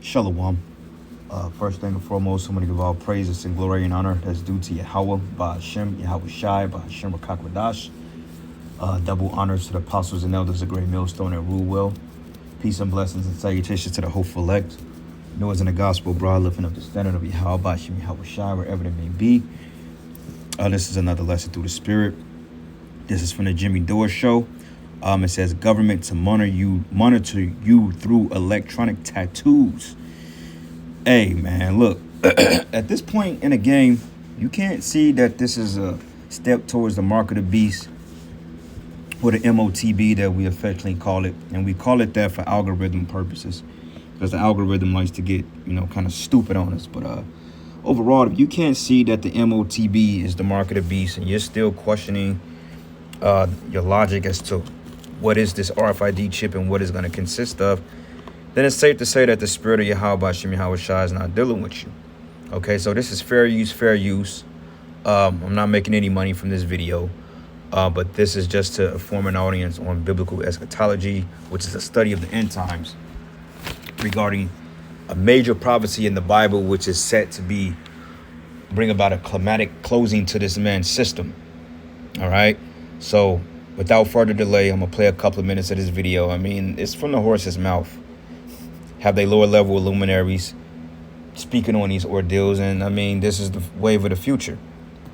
Shalom. First thing and foremost, I'm going to give all praises and glory and honor that's due to Yahweh, by Hashem, Yahweh Shai, by Hashem Rakakwadash. Double honors to the apostles and elders of Great Millstone and rule well. Peace and blessings and salutations to the hopeful elect. Noah's in the gospel, broad, lifting up the standard of Yahweh, by Hashem, Yahweh Shai, wherever it may be. This is another lesson through the Spirit. This is from the Jimmy Dore Show. It says government to monitor you through electronic tattoos. Hey, man, look, at this point in the game, you can't see that this is a step towards the mark of the beast, or the MOTB that we affectionately call it. And we call it that for algorithm purposes, because the algorithm likes to get, kind of stupid on us. But overall, if you can't see that the MOTB is the mark of the beast and you're still questioning your logic as to what is this RFID chip and what it's going to consist of, then it's safe to say that the spirit of Yahweh Bashem Yahweh Shai is not dealing with you. Okay, so this is fair use. I'm not making any money from this video, but this is just to inform an audience on biblical eschatology, which is a study of the end times regarding a major prophecy in the Bible, which is set to bring about a climatic closing to this man's system. All right, so without further delay, I'm gonna play a couple of minutes of this video. I mean, it's from the horse's mouth. Have they lower level luminaries speaking on these ordeals, and I mean, this is the wave of the future.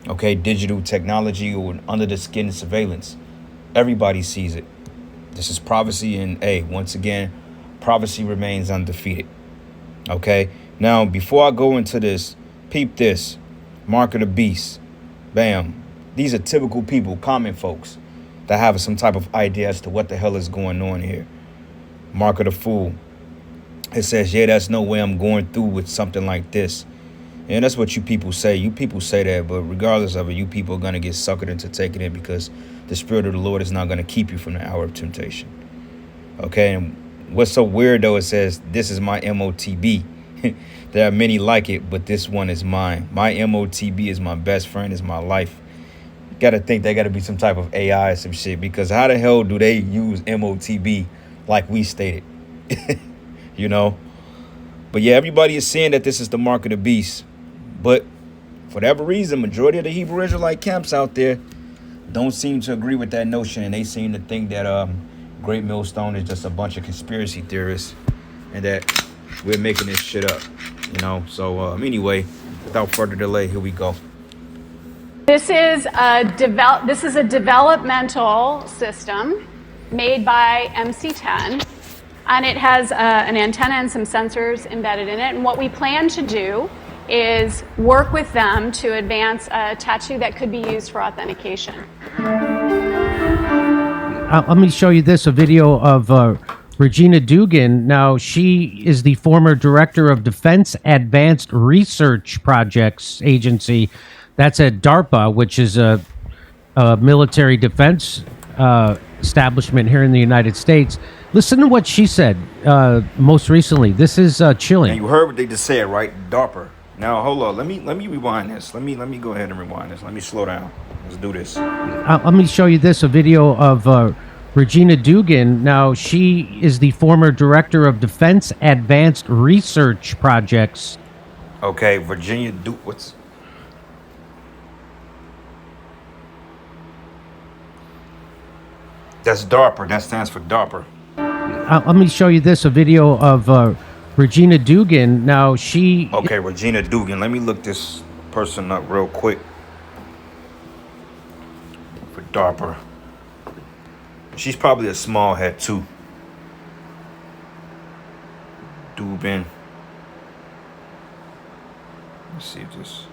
Okay, digital technology or under the skin surveillance. Everybody sees it. This is prophecy, and hey, once again, prophecy remains undefeated. Okay, now before I go into this, peep this. Mark of the beast. Bam. These are typical people, common folks, that have some type of idea as to what the hell is going on here. Mark of the fool. It says, yeah, that's no way I'm going through with something like this. And that's what you people say. You people say that, but regardless of it, you people are going to get suckered into taking it, because the Spirit of the Lord is not going to keep you from the hour of temptation. Okay, and what's so weird, though, it says, this is my MOTB. There are many like it, but this one is mine. My MOTB is my best friend, is my life. You got to think they got to be some type of AI or some shit, because how the hell do they use MOTB like we stated? But yeah, everybody is saying that this is the mark of the beast. But for whatever reason, majority of the Hebrew Israelite camps out there don't seem to agree with that notion. And they seem to think that Great Millstone is just a bunch of conspiracy theorists and that we're making this shit up, So anyway, without further delay, here we go. This is a developmental system made by MC10. And it has an antenna and some sensors embedded in it. And what we plan to do is work with them to advance a tattoo that could be used for authentication. Let me show you a video of Regina Dugan. Now, she is the former director of Defense Advanced Research Projects Agency. That's at DARPA, which is a military defense establishment here in the United States. Listen to what she said most recently. This is chilling. And you heard what they just said, right? DARPA. Now, hold on. Let me rewind this. Let me go ahead and rewind this. Let me slow down. Let's do this. Let me show you a video of Regina Dugan. Now, she is the former director of Defense Advanced Research Projects. Okay, Virginia what's... That's DARPA. That stands for DARPA. Let me show you a video of Regina Dugan. Now, she... Okay, Regina Dugan. Let me look this person up real quick. For DARPA. She's probably a small head, too. Dugan. Let's see if this...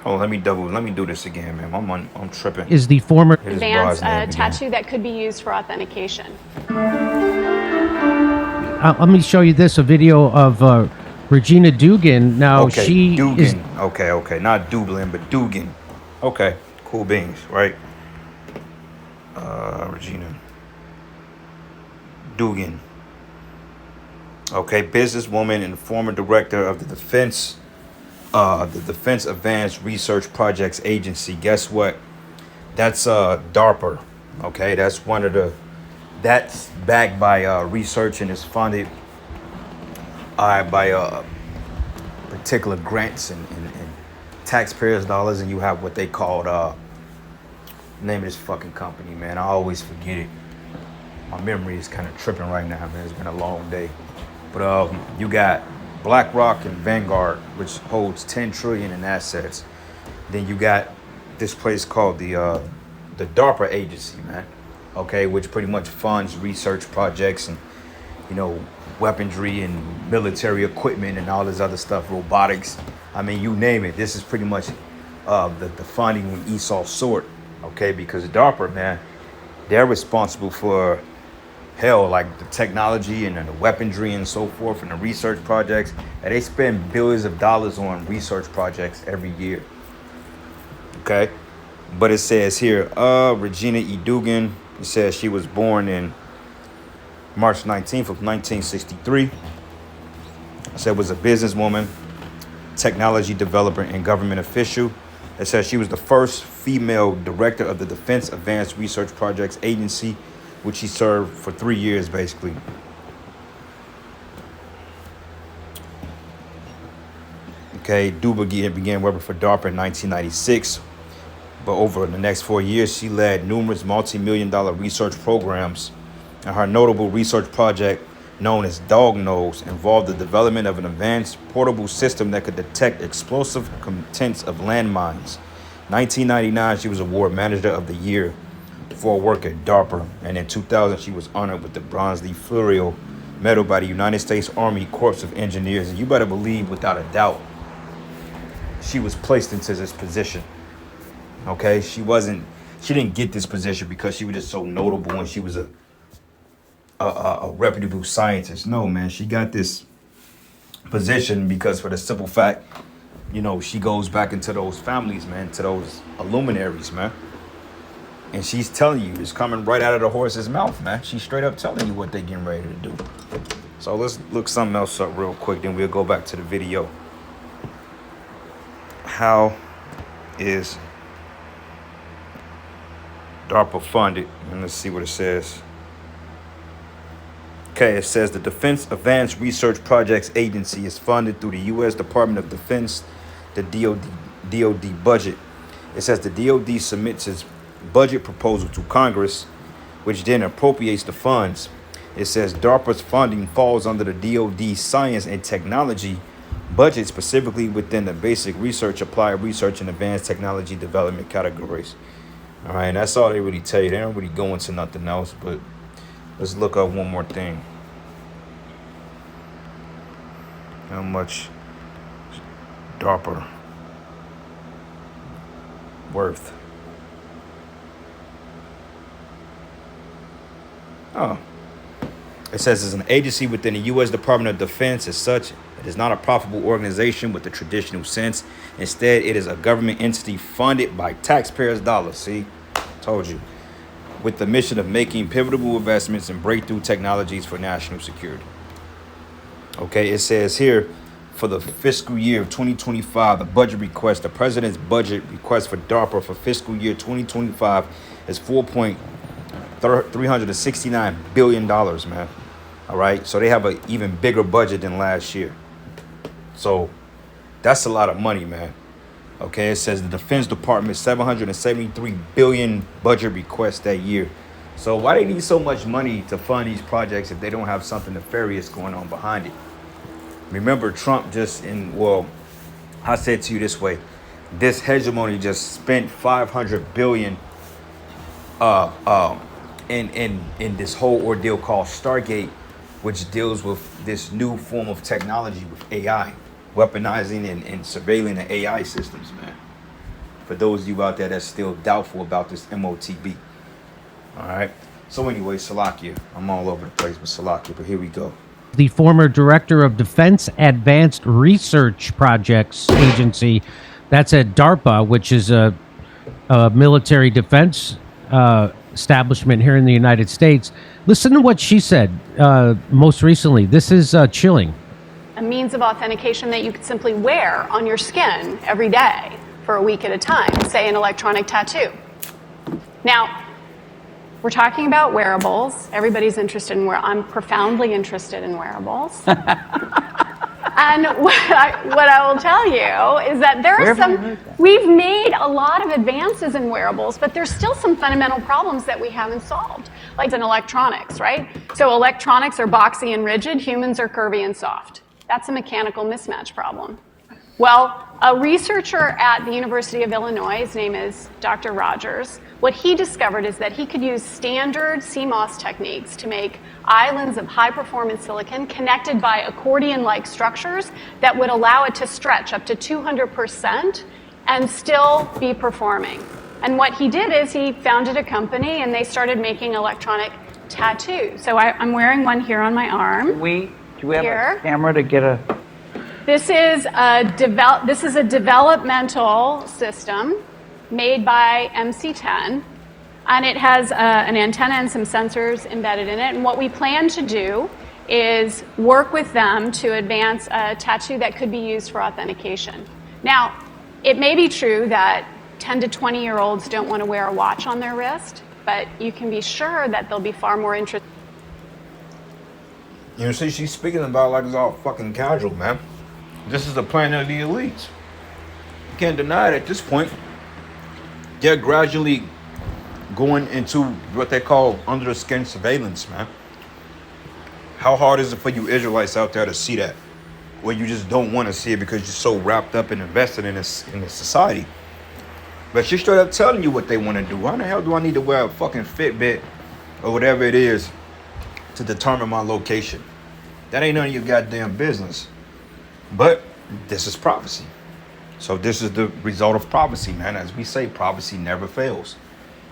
Oh, let me do this again, man. I'm tripping. Is the former advanced tattoo that could be used for authentication. Let me show you a video of Regina Dugan. Now, okay, she Dugan. is... Okay, not Dublin, but Dugan. Okay, cool beans, right? Regina Dugan. Okay, businesswoman and former director of the Defense Advanced Research Projects Agency. Guess what? That's DARPA. Okay, that's one of the that's backed by research and is funded by particular grants and taxpayers' dollars. And you have what they called name of this fucking company, man. I always forget it. My memory is kind of tripping right now, man. It's been a long day. But you got BlackRock and Vanguard, which holds 10 trillion in assets. Then you got this place called the DARPA agency, man. Okay, which pretty much funds research projects and, you know, weaponry and military equipment and all this other stuff, robotics. I mean, you name it. This is pretty much the funding with Esau's sword. Okay, because DARPA, man, they're responsible for hell, like the technology and the weaponry and so forth and the research projects. And they spend billions of dollars on research projects every year. Okay, but it says here, Regina Dugan. It says she was born in March 19th of 1963. It said was a businesswoman, technology developer, and government official. It says she was the first female director of the Defense Advanced Research Projects Agency, which she served for 3 years, basically. Okay, Dugan began working for DARPA in 1996. But over the next 4 years, she led numerous multi-million-dollar research programs. And her notable research project, known as Dog Nose, involved the development of an advanced portable system that could detect explosive contents of landmines. 1999, she was awarded Manager of the Year for her work at DARPA. And in 2000, she was honored with the Bronze Leaf Fleury Medal by the United States Army Corps of Engineers. And you better believe, without a doubt, she was placed into this position. Okay, she didn't get this position because she was just so notable and she was a reputable scientist. No, man, she got this position because for the simple fact, you know, she goes back into those families, man, to those luminaries, man. And she's telling you, it's coming right out of the horse's mouth, man. She's straight up telling you what they're getting ready to do. So let's look something else up real quick, then we'll go back to the video. How is DARPA funded? And let's see what it says. Okay, it says the Defense Advanced Research Projects Agency is funded through the U.S. Department of Defense, the DOD budget. It says the DOD submits its budget proposal to Congress, which then appropriates the funds. It says DARPA's funding falls under the DOD Science and Technology budget, specifically within the basic research, applied research, and advanced technology development categories. All right, and that's all they really tell you. They don't really go into nothing else, but let's look up one more thing. How much is DARPA worth? Oh. It says it's an agency within the U.S. Department of Defense. As such, it is not a profitable organization with the traditional sense. Instead, it is a government entity funded by taxpayers' dollars. See, told you. With the mission of making pivotal investments in breakthrough technologies for national security. Okay, it says here, for the fiscal year of 2025, the budget request, the president's budget request for DARPA for fiscal year 2025 is $4.369 billion, man. All right, so they have an even bigger budget than last year. So that's a lot of money, man. Okay, it says the Defense Department 773 billion budget request that year. So why they need so much money to fund these projects if they don't have something nefarious going on behind it? Remember, Trump I said to you this way, this hegemony just spent 500 billion in this whole ordeal called Stargate, which deals with this new form of technology with AI, weaponizing and surveilling the AI systems, man. For those of you out there that's still doubtful about this MOTB. All right. So anyway, Salakia. I'm all over the place with Salakia, but here we go. The former director of Defense Advanced Research Projects Agency, that's at DARPA, which is a military defense establishment here in the United States. Listen to what she said most recently. This is chilling. A means of authentication that you could simply wear on your skin every day for a week at a time, say an electronic tattoo. Now, We're talking about wearables. Everybody's interested in I'm profoundly interested in wearables. And what I will tell you is that we've made a lot of advances in wearables, but there's still some fundamental problems that we haven't solved, like in electronics, right? So electronics are boxy and rigid, humans are curvy and soft. That's a mechanical mismatch problem. Well, a researcher at the University of Illinois, his name is Dr. Rogers, what he discovered is that he could use standard CMOS techniques to make islands of high-performance silicon connected by accordion-like structures that would allow it to stretch up to 200% and still be performing. And what he did is he founded a company, and they started making electronic tattoos. So I'm wearing one here on my arm. Do we have a camera to get a... This is a developmental system made by MC10, and it has an antenna and some sensors embedded in it. And what we plan to do is work with them to advance a tattoo that could be used for authentication. Now, it may be true that 10 to 20-year-olds don't want to wear a watch on their wrist, but you can be sure that they'll be far more interested. You know, see, she's speaking about like it's all fucking casual, man. This is the planet of the elites. You can't deny it at this point. They're gradually going into what they call under the skin surveillance, man. How hard is it for you Israelites out there to see that? Where you just don't want to see it because you're so wrapped up and invested in this society. But she's straight up telling you what they want to do. Why the hell do I need to wear a fucking Fitbit or whatever it is to determine my location? That ain't none of your goddamn business. But this is prophecy. So this is the result of prophecy, man. As we say, prophecy never fails.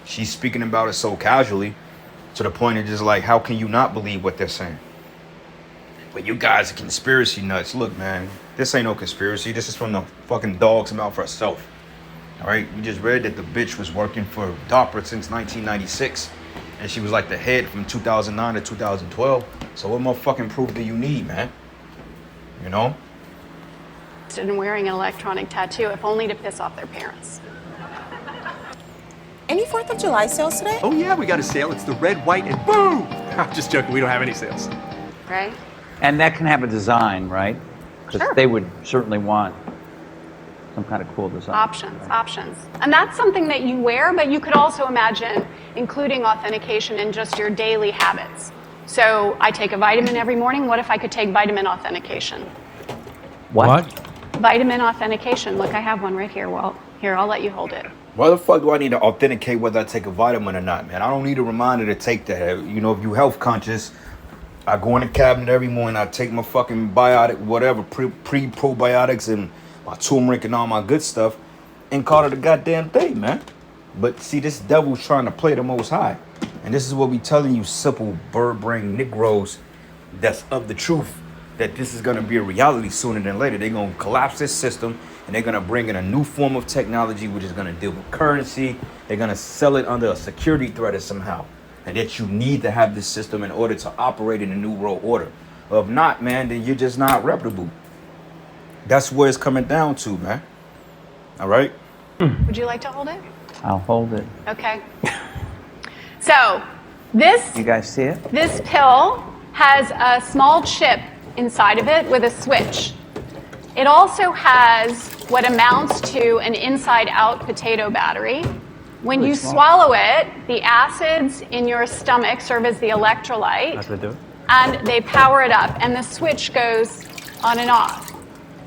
She's speaking about it so casually to the point of just like, how can you not believe what they're saying? But you guys are conspiracy nuts. Look, man, this ain't no conspiracy. This is from the fucking dog's mouth herself. All right, we just read that the bitch was working for DARPA since 1996. And she was like the head from 2009 to 2012. So what more fucking proof do you need, man? You know? In wearing an electronic tattoo, if only to piss off their parents. Any 4th of July sales today? Oh yeah, we got a sale. It's the red, white, and boom! I'm just joking, we don't have any sales. Right? And that can have a design, right? Because Sure. they would certainly want some kind of cool design. Options. And that's something that you wear, but you could also imagine including authentication in just your daily habits. So I take a vitamin every morning. What if I could take vitamin authentication? What? Vitamin authentication. Look, I have one right here. Well, here, I'll let you hold it. Why the fuck do I need to authenticate whether I take a vitamin or not, man? I don't need a reminder to take that. You know, if you health conscious, I go in the cabinet every morning, I take my fucking biotic, whatever, pre-probiotics and my turmeric and all my good stuff and call it a goddamn thing, man. But see, this devil's trying to play the Most High. And this is what we telling you simple bird brain Negroes that's of the truth, that this is going to be a reality sooner than later. They're going to collapse this system and they're going to bring in a new form of technology which is going to deal with currency. They're going to sell it under a security threat or somehow. And that you need to have this system in order to operate in the new world order. If not, man, then you're just not reputable. That's where it's coming down to, man. All right? Would you like to hold it? I'll hold it. Okay. So this You guys see it? This pill has a small chip inside of it with a switch. It also has what amounts to an inside-out potato battery. When you swallow it, the acids in your stomach serve as the electrolyte. That's what I do. And they power it up, and the switch goes on and off.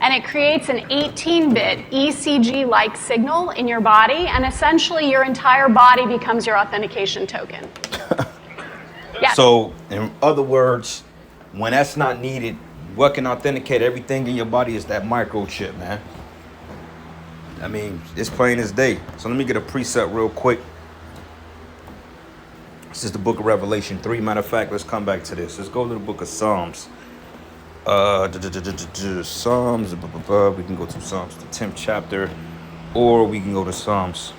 And it creates an 18-bit ECG-like signal in your body, and essentially your entire body becomes your authentication token. Yes. So, in other words, when that's not needed, what can authenticate everything in your body is that microchip, man. I mean, it's plain as day. So let me get a precept real quick. This is the book of Revelation 3. Matter of fact, let's come back to this. Let's go to the book of Psalms. Psalms, we can go to Psalms, the 10th chapter, or we can go to Psalms.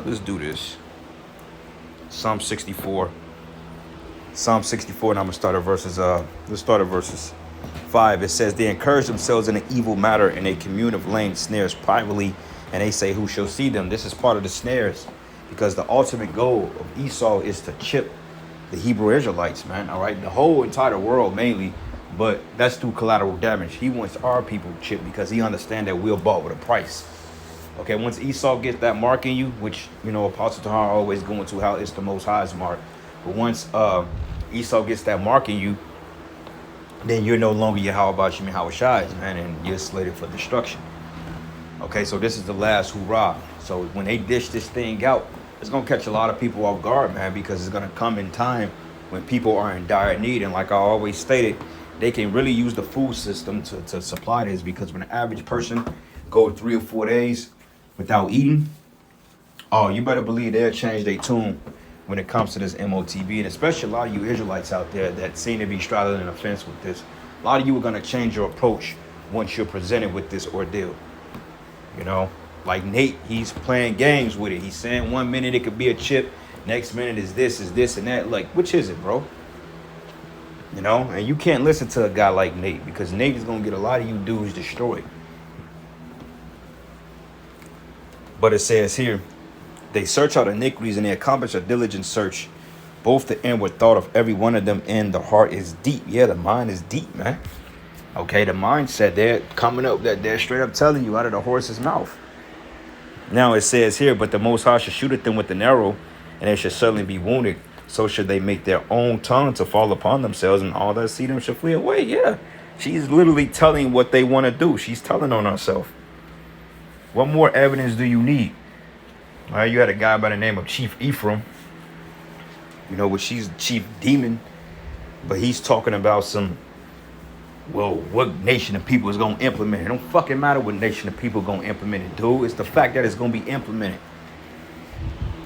Let's do this. Psalm 64. Psalm 64, and I'm gonna start at verses. Let's start at verses 5. It says, "They encourage themselves in an evil matter, and they commune of laying snares privately, and they say, who shall see them?" This is part of the snares. because the ultimate goal of Esau is to chip the Hebrew Israelites, man. All right, the whole entire world mainly, but that's through collateral damage. He wants our people chipped because he understands that we're bought with a price. Okay, once Esau gets that mark in you, which, you know, Apostle Tahar always going to how it's the Most High's mark. But once Esau gets that mark in you, then you're no longer Yahweh Shem Yahweh Shai's, man, and you're slated for destruction. Okay, so this is the last hoorah. So when they dish this thing out, it's going to catch a lot of people off guard, man, because it's going to come in time when people are in dire need. And like I always stated, they can really use the food system to supply this, because when an average person goes 3 or 4 days without eating, oh, you better believe they'll change their tune when it comes to this MOTB. And especially a lot of you Israelites out there that seem to be straddling the fence with this. A lot of you are going to change your approach once you're presented with this ordeal. You know, like Nate, he's playing games with it. He's saying 1 minute it could be a chip, next minute is this and that. Like, which is it, bro? You know, and you can't listen to a guy like Nate, because Nate is going to get a lot of you dudes destroyed. But it says here, they search out iniquities and they accomplish a diligent search. Both the inward thought of every one of them and the heart is deep. Yeah, the mind is deep, man. Okay, the mindset, they're coming up, that they're straight up telling you out of the horse's mouth. Now it says here, but the Most High should shoot at them with an arrow, and they should certainly be wounded. So should they make their own tongue to fall upon themselves, and all that see them shall flee away. Yeah, she's literally telling what they want to do. She's telling on herself. What more evidence do you need? All right, you had a guy by the name of Chief Ephraim, you know, which she's chief demon, but he's talking about some, well, what nation of people is going to implement it. It don't fucking matter what nation of people going to implement it, dude. It's the fact that it's going to be implemented.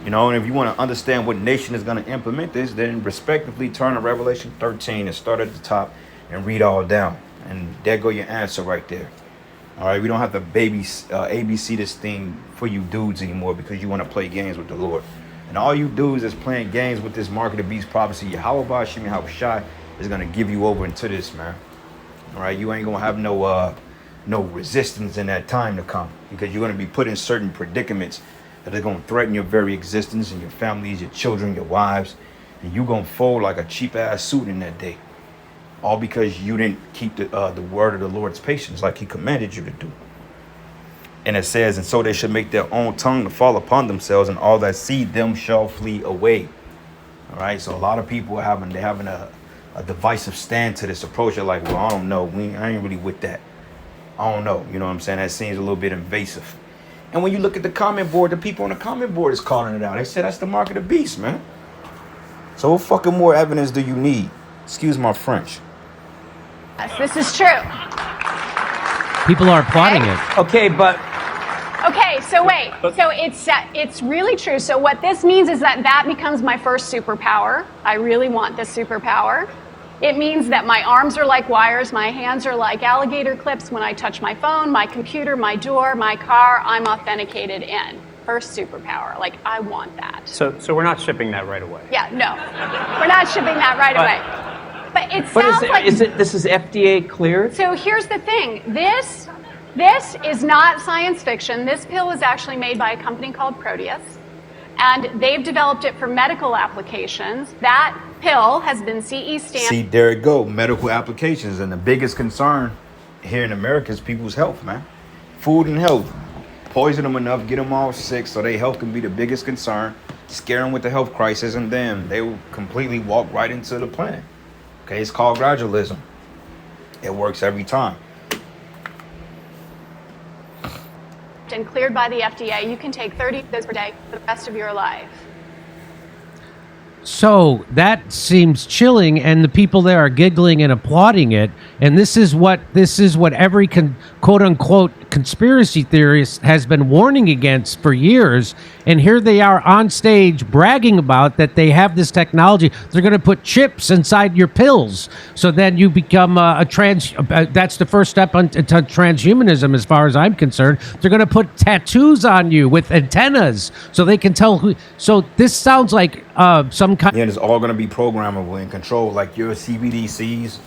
You know, and if you want to understand what nation is going to implement this, then respectively turn to Revelation 13 and start at the top and read all down. And there go your answer right there. All right, we don't have to ABC this thing for you dudes anymore, because you want to play games with the Lord. And all you dudes is playing games with this mark of the beast prophecy. Yahweh Shem Yahweh Shai is going to give you over into this, man. All right, you ain't going to have no resistance in that time to come, because you're going to be put in certain predicaments that are going to threaten your very existence and your families, your children, your wives. And you're going to fold like a cheap-ass suit in that day. All because you didn't keep the word of the Lord's patience like he commanded you to do. And it says, and so they should make their own tongue to fall upon themselves, and all that see them shall flee away. All right, so a lot of people are having a divisive stand to this approach. They're like, well, I don't know. I ain't really with that. I don't know. You know what I'm saying? That seems a little bit invasive. And when you look at the comment board, the people on the comment board is calling it out. They said that's the mark of the beast, man. So what fucking more evidence do you need? Excuse my French. Yes, this is true. People are applauding it. Okay, but Okay, so wait. So it's really true. So what this means is that becomes my first superpower. I really want this superpower. It means that my arms are like wires, my hands are like alligator clips. When I touch my phone, my computer, my door, my car, I'm authenticated in. First superpower. Like, I want that. so we're not shipping that right away. Yeah, no. We're not shipping that right away. But it sounds like... This is FDA cleared? So here's the thing. This is not science fiction. This pill was actually made by a company called Proteus, and they've developed it for medical applications. That pill has been CE stamped. See, there it go, medical applications. And the biggest concern here in America is people's health, man. Food and health. Poison them enough, get them all sick, so their health can be the biggest concern. Scare them with the health crisis, and then they will completely walk right into the plan. Okay, it's called gradualism. It works every time. And cleared by the FDA. You can take 30 of those per day for the rest of your life. So that seems chilling, and the people there are giggling and applauding it. And this is what every quote unquote conspiracy theorist has been warning against for years. And here they are on stage bragging about that they have this technology. They're going to put chips inside your pills, so then you become a trans. That's the first step into transhumanism, as far as I'm concerned. They're going to put tattoos on you with antennas, so they can tell who. So this sounds like some kind. Yeah, it's all going to be programmable and controlled, like your CBDCs,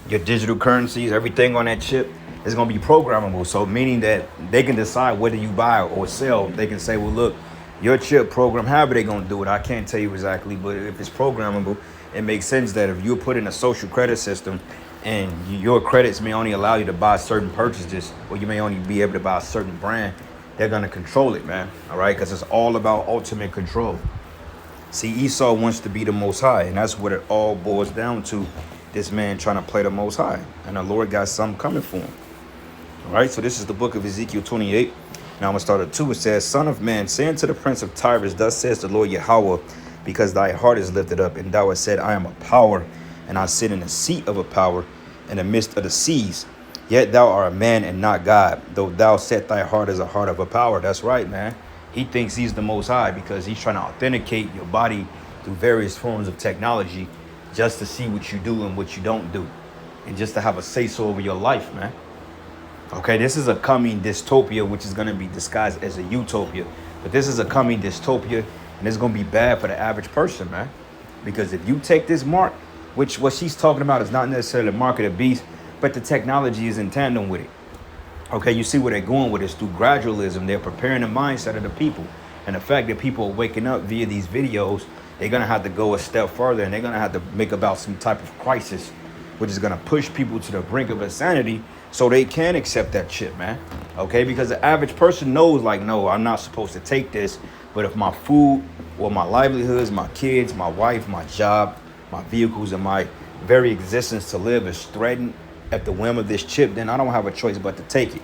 your digital currencies, everything on that chip is going to be programmable. So meaning that they can decide whether you buy or sell. They can say, well, look, Your chip program, however they gonna do it, I can't tell you exactly, but if it's programmable, it makes sense that if you put in a social credit system and your credits may only allow you to buy certain purchases, or you may only be able to buy a certain brand, they're gonna control it, man. All right, because it's all about ultimate control. See, Esau wants to be the Most High, and that's what it all boils down to. This man trying to play the Most High, and the Lord got something coming for him. All right, so this is the book of Ezekiel 28. Now I'm going to start at 2. It says, Son of man, say unto the prince of Tyrus, thus says the Lord Yahweh, because thy heart is lifted up, and thou hast said, I am a power, and I sit in the seat of a power in the midst of the seas. Yet thou art a man and not God, though thou set thy heart as a heart of a power. That's right, man. He thinks he's the Most High because he's trying to authenticate your body through various forms of technology just to see what you do and what you don't do, and just to have a say-so over your life, man. Okay, this is a coming dystopia, which is going to be disguised as a utopia. But this is a coming dystopia, and it's going to be bad for the average person, man. Because if you take this mark, which what she's talking about is not necessarily the mark of the beast, but the technology is in tandem with it. Okay, you see where they're going with this through gradualism. They're preparing the mindset of the people. And the fact that people are waking up via these videos, they're going to have to go a step further, and they're going to have to make about some type of crisis, which is going to push people to the brink of insanity, so they can accept that shit, man. Okay, because the average person knows, like, no, I'm not supposed to take this. But if my food or my livelihoods, my kids, my wife, my job, my vehicles, and my very existence to live is threatened at the whim of this chip, then I don't have a choice but to take it.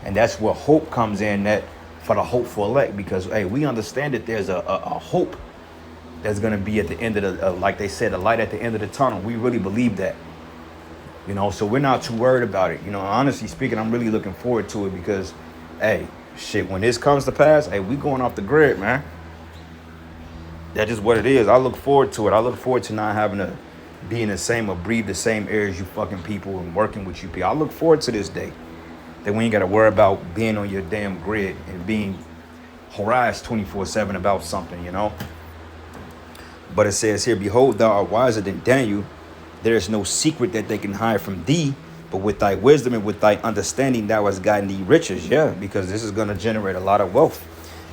And that's where hope comes in, that for the hopeful elect, because, hey, we understand that there's a hope that's going to be at the end of the, like they said, the light at the end of the tunnel. We really believe that. You know, so we're not too worried about it. You know, honestly speaking, I'm really looking forward to it because, hey, shit, when this comes to pass, hey, we going off the grid, man. That's just what it is. I look forward to it. I look forward to not having to be in the same or breathe the same air as you fucking people and working with you people. I look forward to this day that we ain't got to worry about being on your damn grid and being harassed 24/7 about something, you know. But it says here, behold, thou art wiser than Daniel. There is no secret that they can hide from thee, but with thy wisdom and with thy understanding thou hast gotten thee riches. Yeah, because this is going to generate a lot of wealth.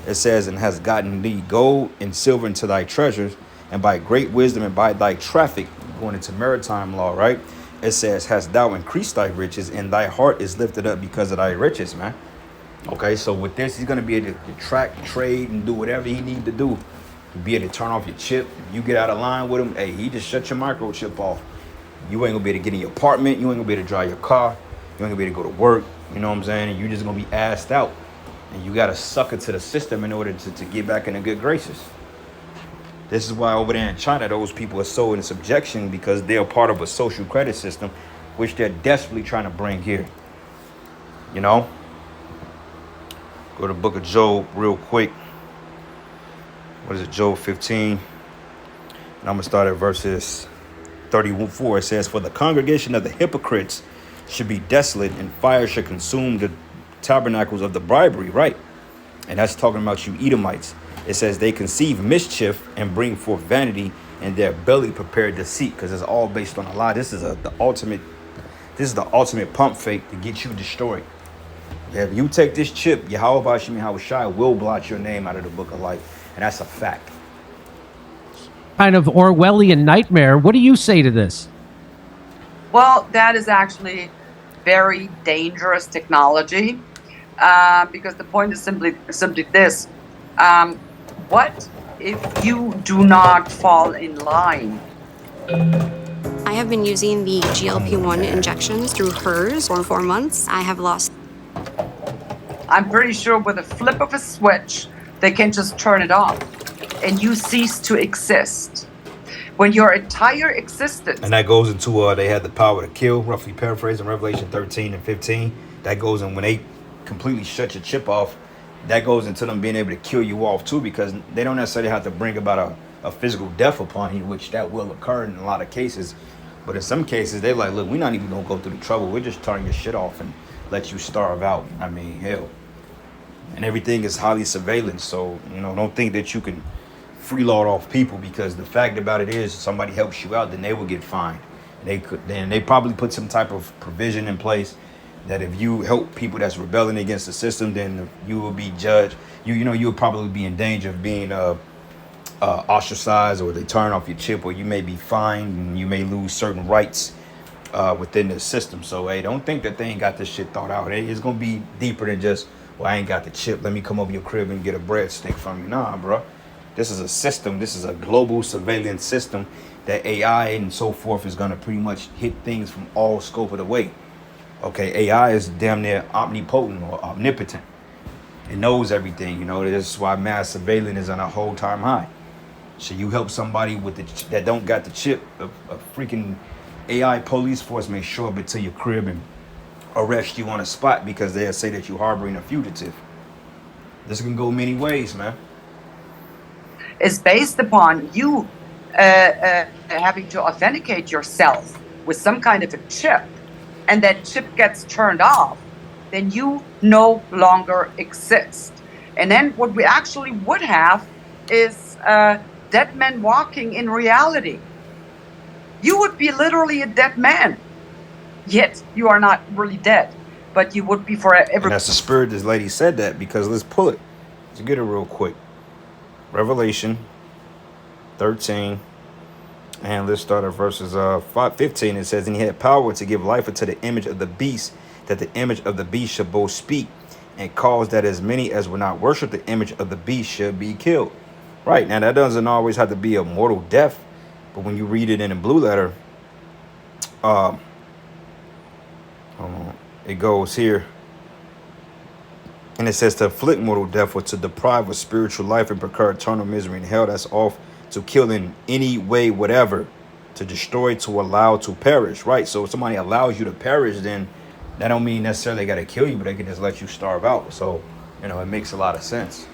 It says, and has gotten thee gold and silver into thy treasures, and by great wisdom and by thy traffic, going into maritime law, right? It says, hast thou increased thy riches, and thy heart is lifted up because of thy riches, man. Okay, so with this, he's going to be able to track, trade, and do whatever he need to do. Be able to turn off your chip. If you get out of line with him, hey, he just shut your microchip off. You ain't gonna be able to get in your apartment. You ain't gonna be able to drive your car. You ain't gonna be able to go to work. You know what I'm saying? And you're just gonna be assed out. And you gotta suck it to the system in order to get back into good graces. This is why over there in China, those people are so in subjection, because they're part of a social credit system, which they're desperately trying to bring here. You know? Go to the book of Job real quick. What is it? Job 15. And I'm gonna start at verses 34. It says, for the congregation of the hypocrites should be desolate, and fire should consume the tabernacles of the bribery, right? And that's talking about you Edomites. It says they conceive mischief and bring forth vanity, and their belly prepared deceit, because it's all based on a lie. This is the ultimate pump fake to get you destroyed. Yeah, if you take this chip, Yahweh Bashim Yahushai will blot your name out of the book of life, and that's a fact. Kind of Orwellian nightmare. What do you say to this? Well, that is actually very dangerous technology, because the point is simply this. What if you do not fall in line? I have been using the GLP-1 injections through hers for 4 months. I have lost. I'm pretty sure with a flip of a switch, they can just turn it off and you cease to exist. When your entire existence... And that goes into, they had the power to kill, roughly paraphrasing Revelation 13 and 15. That goes in when they completely shut your chip off. That goes into them being able to kill you off too, because they don't necessarily have to bring about a physical death upon you, which that will occur in a lot of cases. But in some cases, they're like, look, we're not even going to go through the trouble. We're just turning your shit off and let you starve out. I mean, hell. And everything is highly surveillance. So, you know, don't think that you can freeload off people, because the fact about it is, somebody helps you out, then they will get fined. Then they probably put some type of provision in place that if you help people that's rebelling against the system, then you will be judged. You'll probably be in danger of being ostracized, or they turn off your chip, or you may be fined and you may lose certain rights within the system. So hey, don't think that they ain't got this shit thought out. It's gonna be deeper than just, well, I ain't got the chip, let me come over your crib and get a breadstick from you. Nah, bro. This is a system. This is a global surveillance system that AI and so forth is gonna pretty much hit things from all scope of the way. Okay, AI is damn near omnipotent or omnipotent. It knows everything. This is why mass surveillance is on a whole time high. So you help somebody with that don't got the chip, a freaking AI police force may show up into your crib and arrest you on the spot because they'll say that you're harboring a fugitive. This can go many ways, man. Is based upon you having to authenticate yourself with some kind of a chip, and that chip gets turned off, then you no longer exist. And then what we actually would have is dead men walking in reality. You would be literally a dead man, yet you are not really dead, but you would be forever. And that's the spirit this lady said that, because let's pull it. Let's get it real quick. Revelation 13, and let's start at verses 15. It says, and he had power to give life unto the image of the beast, that the image of the beast should both speak, and cause that as many as will not worship the image of the beast should be killed. Right, now that doesn't always have to be a mortal death, but when you read it in a blue letter, it goes here, and it says to inflict mortal death, or to deprive of spiritual life and procure eternal misery in hell. That's off to kill in any way, whatever, to destroy, to allow to perish. Right, so if somebody allows you to perish, then that don't mean necessarily they got to kill you, but they can just let you starve out. So it makes a lot of sense,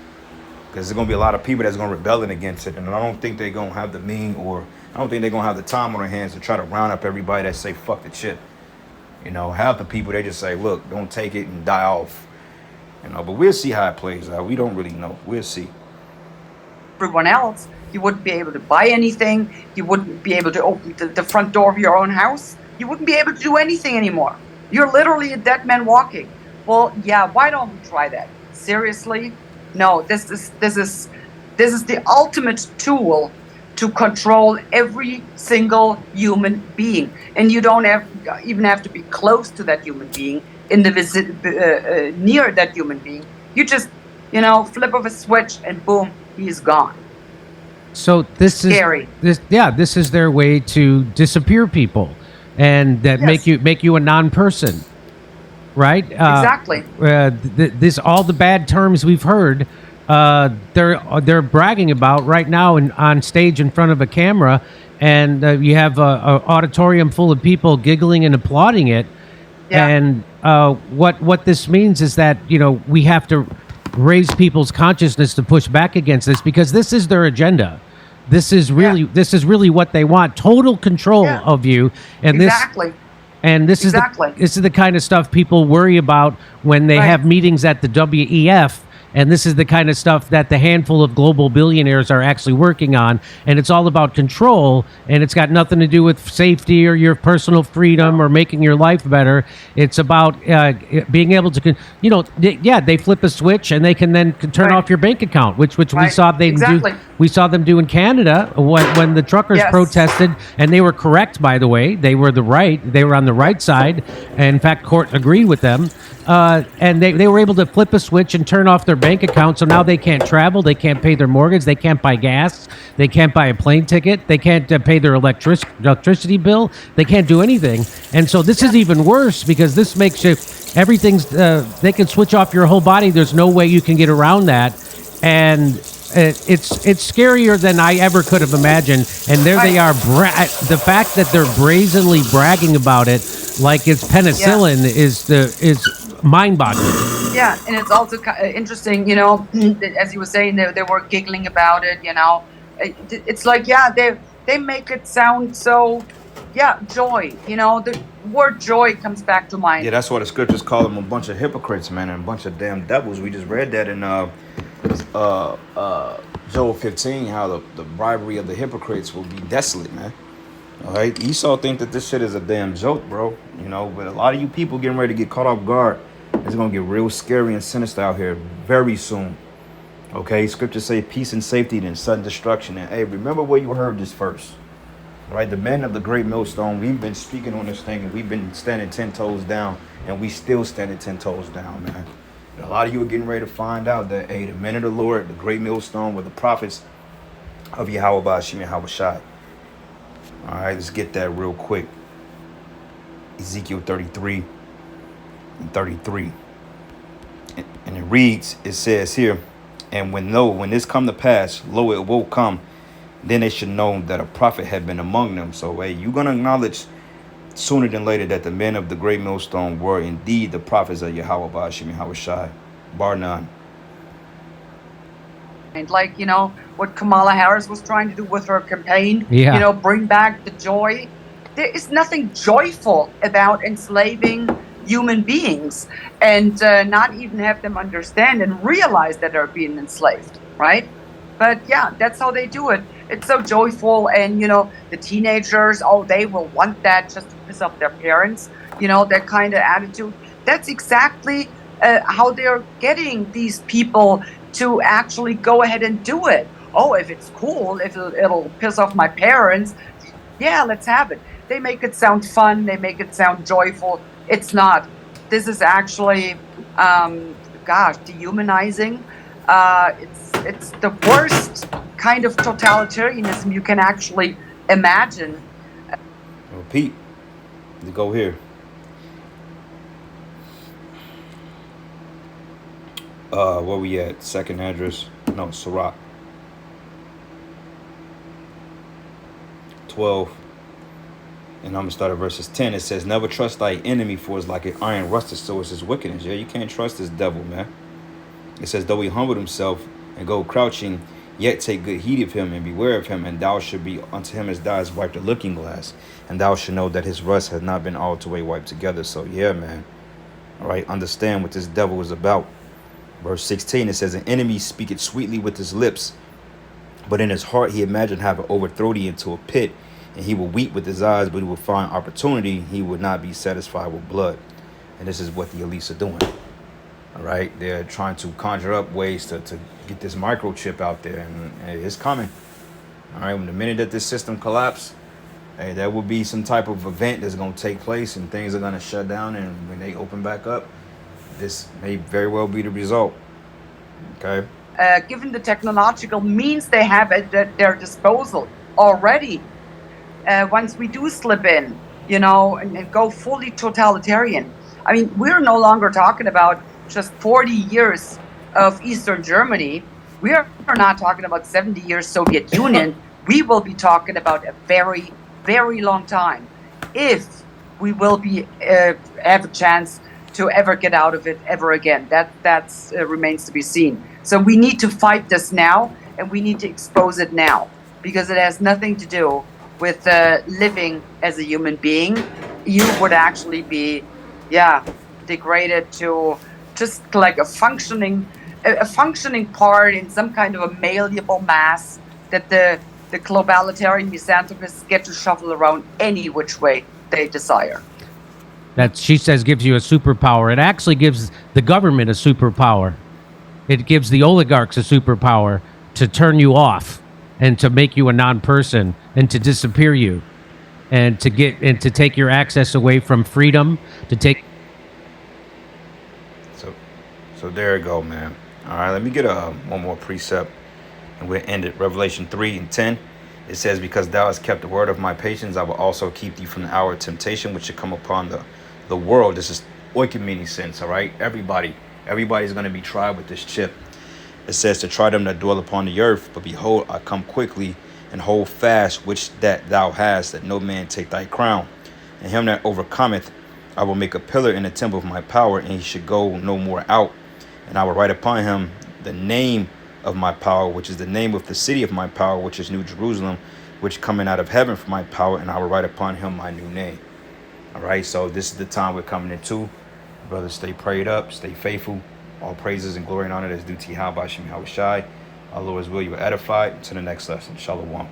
because there's gonna be a lot of people that's gonna rebel against it, and I don't think they're gonna have the mean, or I don't think they're gonna have the time on their hands to try to round up everybody that say fuck the chip. Half the people, they just say, look, don't take it and die off. But we'll see how it plays out. We don't really know. We'll see. Everyone else, you wouldn't be able to buy anything. You wouldn't be able to open the front door of your own house. You wouldn't be able to do anything anymore. You're literally a dead man walking. Well, yeah, why don't we try that? Seriously? No, this is the ultimate tool to control every single human being, and you don't even have to be close to that human being, in the near that human being. You just flip of a switch and boom, he's gone. So this is scary. This is their way to disappear people, and that Yes. make you a non-person, right? Exactly. This all the bad terms we've heard. They're bragging about right now on stage in front of a camera, and you have a auditorium full of people giggling and applauding it. Yeah. And what this means is that we have to raise people's consciousness to push back against this, because this is their agenda. This is really what they want: total control of you. And exactly. This is the kind of stuff people worry about when they have meetings at the WEF. And this is the kind of stuff that the handful of global billionaires are actually working on. And it's all about control, and it's got nothing to do with safety or your personal freedom or making your life better. It's about being able to, they flip a switch and they can then turn off your bank account, which we saw them do. We saw them do in Canada when the truckers protested, and they were correct, by the way. They were on the right side. And in fact, court agreed with them. And they were able to flip a switch and turn off their bank account, so now they can't travel, they can't pay their mortgage, they can't buy gas, they can't buy a plane ticket, they can't pay their electricity bill, they can't do anything. And so this is even worse, because this makes everything's they can switch off your whole body. There's no way you can get around that, and it's scarier than I ever could have imagined. And there they are, the fact that they're brazenly bragging about it like it's penicillin is mind-boggling. Yeah, and it's also interesting, as you were saying, they were giggling about it, It's like, they make it sound so, joy, the word joy comes back to mind. Yeah, that's why the scriptures call them a bunch of hypocrites, man, and a bunch of damn devils. We just read that in Joel 15, how the bribery of the hypocrites will be desolate, man. All right, Esau think that this shit is a damn joke, bro. You know, but a lot of you people getting ready to get caught off guard. It's gonna get real scary and sinister out here very soon. Okay, scriptures say peace and safety, then sudden destruction. And hey, remember where you heard this first. Right, the men of the great millstone, we've been speaking on this thing and we've been standing 10 toes down, and we still standing 10 toes down, man. And a lot of you are getting ready to find out that, hey, the men of the Lord, the great millstone, were the prophets of Yahweh Ba'ashim Yahweh Shai. All right, let's get that real quick. Ezekiel 33 and 33. And it reads, it says here, and when this come to pass, lo, it will come, then they should know that a prophet had been among them. So, hey, you're going to acknowledge sooner than later that the men of the great millstone were indeed the prophets of Yahweh Ba'ashim Yahweh Shai, bar none. And like, you know, what Kamala Harris was trying to do with her campaign, Yeah. you know, bring back the joy. There is nothing joyful about enslaving human beings and not even have them understand and realize that they're being enslaved, right? But yeah, that's how they do it. It's so joyful. And, you know, the teenagers, oh, they will want that just to piss off their parents, you know, that kind of attitude. That's exactly how they're getting these people to actually go ahead and do it. Oh, if it's cool, if it'll piss off my parents, yeah, let's have it. They make it sound fun. They make it sound joyful. It's not. This is actually, gosh, dehumanizing. It's the worst kind of totalitarianism you can actually imagine. Well, Pete, to go here. Where we at? Second address? No, Sirach. 12. And I'm going to start at verses 10. It says, never trust thy enemy, for it's like an iron rusted, so is his wickedness. Yeah, you can't trust this devil, man. It says, though he humbled himself and go crouching, yet take good heed of him and beware of him, and thou should be unto him as thou hast wiped a looking glass, and thou should know that his rust has not been all the way wiped together. So yeah, man. All right, understand what this devil is about. Verse 16, it says, an enemy speaketh sweetly with his lips, but in his heart he imagined having overthrown thee into a pit, and he will weep with his eyes, but he will find opportunity. He would not be satisfied with blood. And this is what the elites are doing. All right, they're trying to conjure up ways to get this microchip out there, and it's coming. All right, when the minute that this system collapses, hey, there will be some type of event that's going to take place, and things are going to shut down, and when they open back up, this may very well be the result. Okay. Given the technological means they have at their disposal already, once we do slip in, you know, and go fully totalitarian. I mean, we're no longer talking about just 40 years of Eastern Germany. We are not talking about 70 years Soviet Union. We will be talking about a very, very long time if we will be have a chance to ever get out of it ever again. That remains to be seen. So we need to fight this now, and we need to expose it now, because it has nothing to do with living as a human being. You would actually be, degraded to just like a functioning part in some kind of a malleable mass that the globalitarian misanthropists get to shuffle around any which way they desire. That, she says, gives you a superpower. It actually gives the government a superpower. It gives the oligarchs a superpower to turn you off and to make you a non-person and to disappear you and to take your access away from freedom, to take. So there you go, man. All right, let me get one more precept, and we'll end it. Revelation 3 and 10. It says, because thou hast kept the word of my patience, I will also keep thee from the hour of temptation, which should come upon the world. This is oikumene sense, all right? Everybody's going to be tried with this chip. It says to try them that dwell upon the earth, but behold, I come quickly, and hold fast which that thou hast, that no man take thy crown. And him that overcometh, I will make a pillar in the temple of my power, and he should go no more out. And I will write upon him the name of my power, which is the name of the city of my power, which is New Jerusalem, which coming out of heaven from my power, and I will write upon him my new name. All right, so this is the time we're coming into. Brothers, stay prayed up, stay faithful. All praises and glory and honor that's due to Yahweh Ba'ashim Yahweh Shai. Our Lord's will, you are edified. To the next lesson. Shalom.